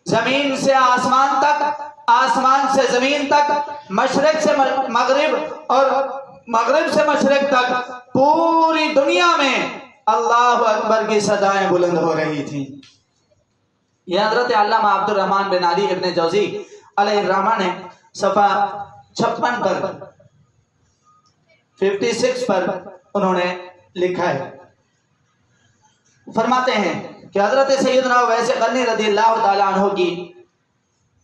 زمین سے آسمان تک، آسمان سے زمین تک، مشرق سے مغرب اور مغرب سے مشرق تک، پوری دنیا میں اللہ اکبر کی صدائیں بلند ہو رہی تھیں۔ یہ حضرت علامہ عبد الرحمن بن علی ابن جوزی علیہ الرحمہ نے صفحہ 56 پر 56 پر انہوں نے لکھا ہے، فرماتے ہیں کہ حضرت سیدنا اویس قرنی رضی اللہ تعالیٰ عنہ کی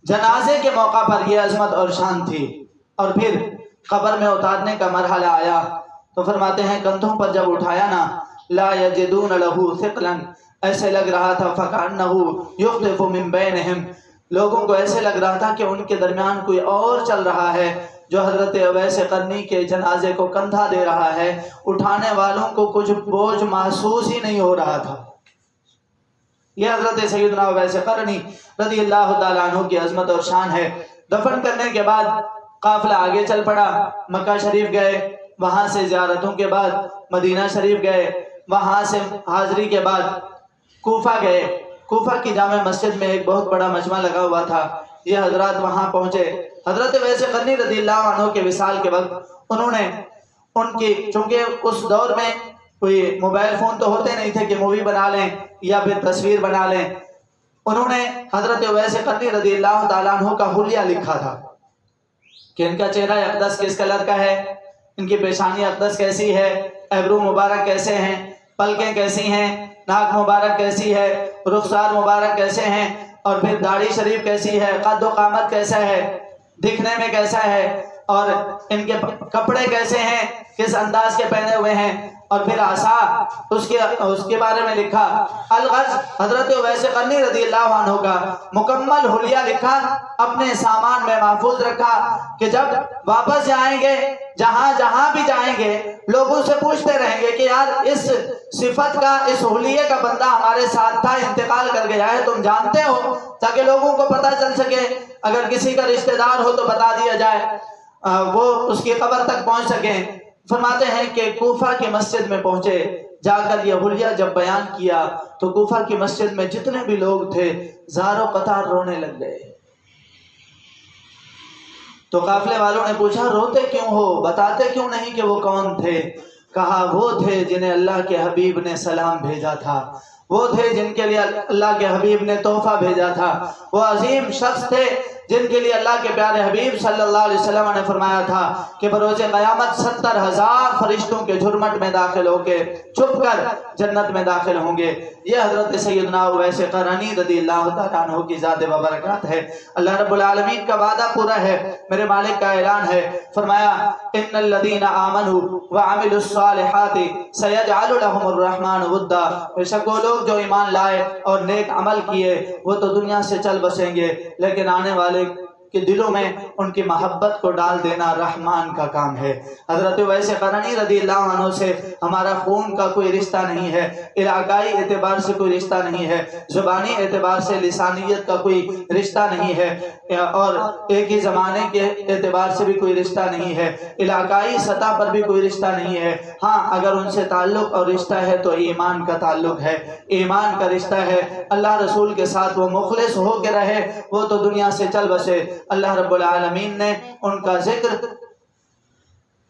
جنازے کے موقع پر یہ عظمت اور شان تھی، اور پھر قبر میں اتارنے کا مرحلہ آیا تو فرماتے ہیں کندھوں پر جب اٹھایا نا، لا یجدون لہ ثقلا، ایسے لگ رہا تھا فکأنہ یخلف من بینہم، لوگوں کو ایسے لگ رہا تھا کہ ان کے درمیان کوئی اور چل رہا ہے جو حضرت اویس قرنی کے جنازے کو کندھا دے رہا ہے، اٹھانے والوں کو کچھ بوجھ محسوس ہی نہیں ہو رہا تھا۔ یہ حضرت سیدنا اویس قرنی رضی اللہ تعالیٰ عنہ کی عظمت اور شان ہے۔ دفن کرنے کے بعد قافلہ آگے چل پڑا، مکہ شریف گئے، وہاں سے زیارتوں کے بعد مدینہ شریف گئے، وہاں سے حاضری کے بعد کوفہ گئے۔ کوفہ کی جامع مسجد میں ایک بہت بڑا مجمع لگا ہوا تھا، یہ حضرات وہاں پہنچے۔ حضرت اویس قرنی رضی اللہ عنہ کے وصال کے وقت انہوں نے ان کی، چونکہ اس دور میں کوئی موبائل فون تو ہوتے نہیں تھے کہ مووی بنا لیں یا پھر تصویر بنا لیں، انہوں نے حضرت اویس قرنی رضی اللہ تعالیٰ عنہ کا حلیہ لکھا تھا کہ ان کا چہرہ اقدس کس کلر کا ہے، ان کی پیشانی اقدس کیسی ہے، ابرو مبارک کیسے ہیں، پلکیں کیسی ہیں، ناک مبارک کیسی ہے، رخسار مبارک کیسے ہیں، اور پھر داڑھی شریف کیسی ہے، قد و قامت کیسا ہے، دکھنے میں کیسا ہے، اور ان کے کپڑے کیسے ہیں، کس انداز کے پہنے ہوئے ہیں، اور پھر عصا اس کے بارے میں لکھا۔ الغرض حضرت اویس قرنی رضی اللہ عنہ کا مکمل حلیہ لکھا، اپنے سامان میں محفوظ رکھا کہ جب واپس جائیں گے، جہاں بھی جائیں گے، لوگوں سے پوچھتے رہیں گے کہ یار اس صفت کا، اس حلیے کا بندہ ہمارے ساتھ تھا، انتقال کر گیا ہے، تم جانتے ہو، تاکہ لوگوں کو پتہ چل سکے، اگر کسی کا رشتہ دار ہو تو بتا دیا جائے، وہ اس کی قبر تک پہنچ سکیں۔ فرماتے ہیں کہ کوفہ کی مسجد میں پہنچے، جا کر یہ حلیہ جب بیان کیا تو کوفہ کی مسجد میں جتنے بھی لوگ تھے زار و قطار رونے لگ گئے۔ تو قافلے والوں نے پوچھا روتے کیوں ہو، بتاتے کیوں نہیں کہ وہ کون تھے؟ کہا وہ تھے جنہیں اللہ کے حبیب نے سلام بھیجا تھا، وہ تھے جن کے لیے اللہ کے حبیب نے تحفہ بھیجا تھا، وہ عظیم شخص تھے جن کے لیے اللہ کے پیارے حبیب صلی اللہ علیہ وسلم نے فرمایا تھا کہ بروز قیامت 70,000 فرشتوں کے جھرمٹ میں داخل ہو کے چھپ کر جنت میں داخل ہوں گے۔ یہ حضرت سیدنا اویس قرنی رضی اللہ تعالیٰ عنہ کی ذات ببرکات ہے۔ اللہ رب العالمین کا وعدہ پورا ہے، میرے مالک کا اعلان ہے، فرمایا ان الذین آمنوا وعملوا الصالحات سیجعل لهم الرحمن ودا، بے شک وہ لوگ جو ایمان لائے اور نیک عمل کیے وہ تو دنیا سے چل بسیں گے، لیکن آنے والے کے دلوں میں ان کی محبت کو ڈال دینا رحمان کا کام ہے۔ حضرت اویس قرنی رضی اللہ عنہ سے ہمارا خون کا کوئی رشتہ نہیں ہے، علاقائی اعتبار سے کوئی رشتہ نہیں ہے، زبانی اعتبار سے لسانیت کا کوئی رشتہ نہیں ہے، اور ایک ہی زمانے کے اعتبار سے بھی کوئی رشتہ نہیں ہے، علاقائی سطح پر بھی کوئی رشتہ نہیں ہے۔ ہاں اگر ان سے تعلق اور رشتہ ہے تو ایمان کا تعلق ہے، ایمان کا رشتہ ہے، اللہ رسول کے ساتھ وہ مخلص ہو کے رہے، وہ تو دنیا سے چل بسے۔ اللہ رب العالمین نے ان کا ذکر،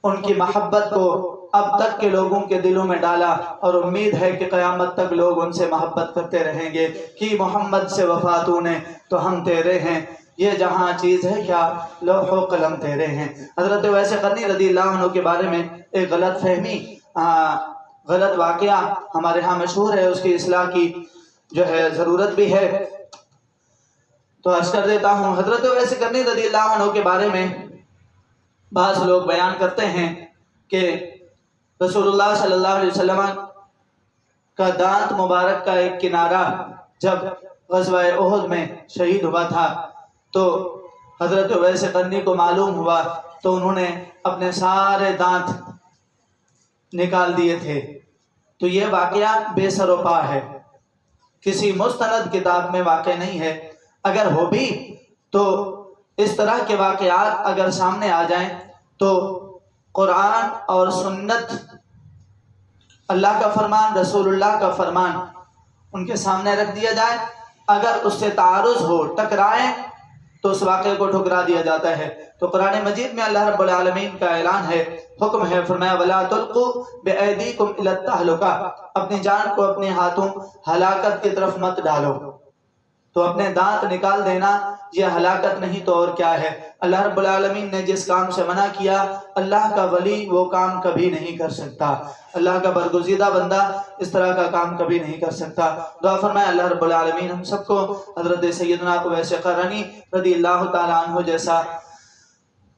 ان کی محبت کو اب تک کے لوگوں کے دلوں میں ڈالا، اور امید ہے کہ قیامت تک لوگ ان سے محبت کرتے رہیں گے کہ محمد سے وفا تو نے تو ہم تیرے ہیں، یہ جہاں چیز ہے کیا لوح و قلم تیرے ہیں۔ حضرت اویس قرنی رضی اللہ عنہ کے بارے میں ایک غلط فہمی، غلط واقعہ ہمارے ہاں مشہور ہے، اس کی اصلاح کی جو ہے ضرورت بھی ہے، تو عرض کر دیتا ہوں۔ حضرت اویس قرنی رضی اللہ عنہ کے بارے میں بعض لوگ بیان کرتے ہیں کہ رسول اللہ صلی اللہ علیہ وسلم کا دانت مبارک کا ایک کنارہ جب غزوہ احد میں شہید ہوا تھا تو حضرت اویس قرنی کو معلوم ہوا تو انہوں نے اپنے سارے دانت نکال دیے تھے۔ تو یہ واقعہ بے سر و پا ہے، کسی مستند کتاب میں واقع نہیں ہے، اگر ہو بھی تو اس طرح کے واقعات اگر سامنے آ جائیں تو قرآن اور سنت، اللہ کا فرمان، رسول اللہ کا فرمان ان کے سامنے رکھ دیا جائے، اگر اس سے تعارض ہو، ٹکرائیں تو اس واقعے کو ٹھکرا دیا جاتا ہے۔ تو قرآن مجید میں اللہ رب العالمین کا اعلان ہے، حکم ہے، فرمایا وَلَا تُلْقُوا بِأَيْدِيكُمْ إِلَى التَّهْلُكَةِ، اپنی جان کو اپنے ہاتھوں ہلاکت کی طرف مت ڈالو۔ تو اپنے دانت نکال دینا یہ ہلاکت نہیں تو اور کیا ہے۔ اللہ رب العالمین نے جس کام سے منع کیا اللہ کا ولی وہ کام کبھی نہیں کر سکتا، اللہ کا برگزیدہ بندہ اس طرح کا کام کبھی نہیں کر سکتا۔ دعا فرمائے اللہ رب العالمین ہم سب کو حضرت سیدنا اویس قرنی رضی اللہ تعالیٰ عنہ جیسا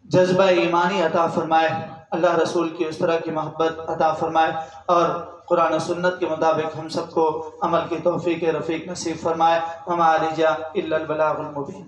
جذبہ ایمانی عطا فرمائے، اللہ رسول کی اس طرح کی محبت عطا فرمائے، اور قرآن و سنت کے مطابق ہم سب کو عمل کی توفیق رفیق نصیب فرمائے۔ وما علینا الا البلاغ المبین۔